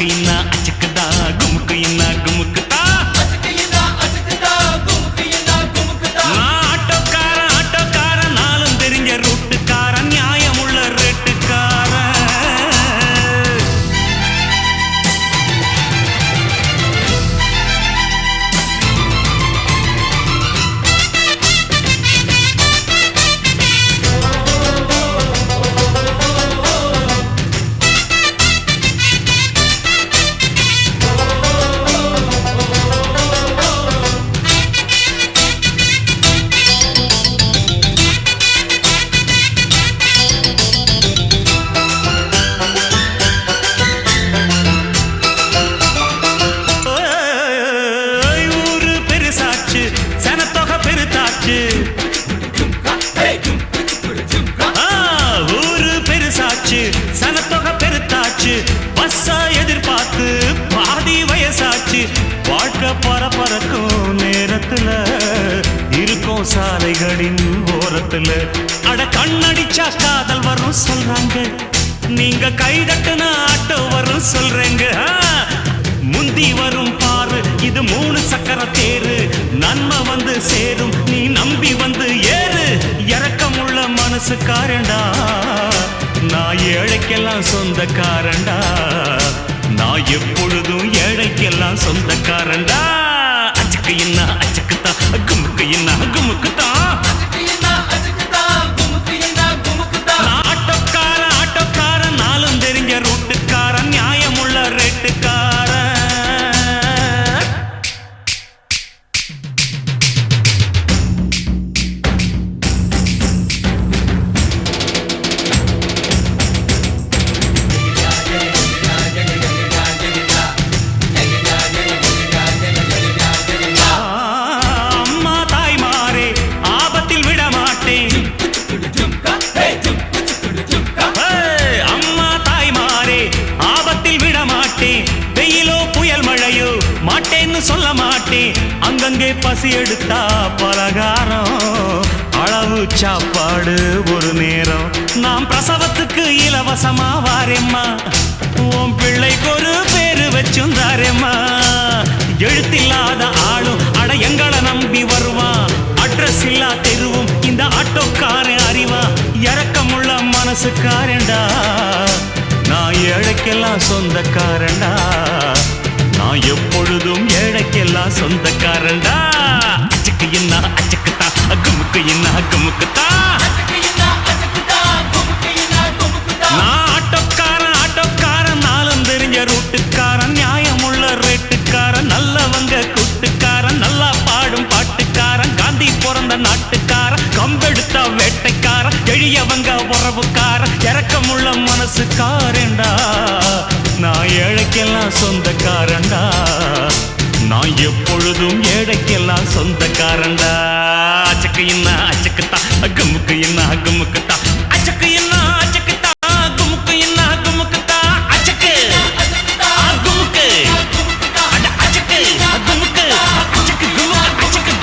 அச்சுக்கு அச்சுக்குதா குமுக்கு இன்னா குமுக்குதா நான் ஆட்டோக்காரன் நாளும் தெரிஞ்ச ரூட்டுக்காரன் நியாயமுள்ள ரேட்டுக்காரன் ஊரு பெருசாச்சு சனத்தொகை பெருத்தாச்சு பஸ்ஸா எதிர்பார்த்து பாதி வயசாச்சு வாழ்க்கை பரப்பறக்கும் நேரத்துல இருக்கும் சாலைகளின் ஓரத்துல அட கண்ணடிச்சா காதல் வரும் சொல்றாங்க நீங்க கைதட்டுனா ஆட்டோ வரும் சொல்றேங்க முந்தி வரும் பாரு இது 3 சக்கர தேரு நன்மை வந்து சேரும் நீ நம்பி வந்து ஏறு இரக்கமுள்ள மனசுக்காரண்டா நான் ஏழைக்கெல்லாம் சொந்தக்காரண்டா நான் எப்பொழுதும் ஏழைக்கெல்லாம் சொந்தக்காரண்டா அச்சுக்கு இன்னா அச்சுக்குத்தான் குமுக்கு இன்னா குமுக்குத்தான் ஆட்டோக்காரன் நாளும் தெரிஞ்ச ரூட்டுக்காரன் நியாயமுள்ள ரேட்டுக்காரன் வெயிலோ புயல் மழையோ மாட்டேன்னு சொல்ல மாட்டேன் அங்கங்கே பசி எடுத்தா பலகாரம் அளவு சாப்பாடு ஒரு நேரம் நாம் பிரசவத்துக்கு இலவசமா வாரேம்மா உன் பிள்ளைக்கு ஒரு பேரு வச்சும் தாரேம்மா எழுத்தில்லாத ஆளும் அட எங்களை நம்பி வருவான் அட்ரஸ் இல்லா தெருவும் இந்த ஆட்டோக்காரன் அறிவா இரக்கமுள்ள மனசுக்காரண்டா நான் ஏழைக்கெல்லாம் சொந்தக்காரண்டா நான் எப்பொழுதும் ஏழைக்கெல்லாம் சொந்தக்காரண்டா அச்சுக்கு இன்னா அச்சுக்குத்தா குமுக்கு இன்னா குமுக்குத்தா நான் ஆட்டோக்காரன் நாளும் தெரிஞ்ச ரூட்டுக்காரன் நியாயமுள்ள ரேட்டுக்காரன் நல்லவங்க கூட்டுக்காரன் நல்லா பாடும் பாட்டுக்காரன் காந்தி பிறந்த நாட்டுக்காரன் கம்பெடுத்த வேட்டைக்காரன் எளியவங்க உறவுக்காரன் இரக்கமுள்ள மனசுக்காரண்டா நான் ஏழைக்கெல்லாம் சொந்தக்காரண்டா நான் எப்பொழுதும் ஏழைக்கெல்லாம் சொந்தக்காரண்டா அச்சுக்கு இன்னா அச்சுக்குத்தா குமுக்கு இன்னா குமுக்குத்தா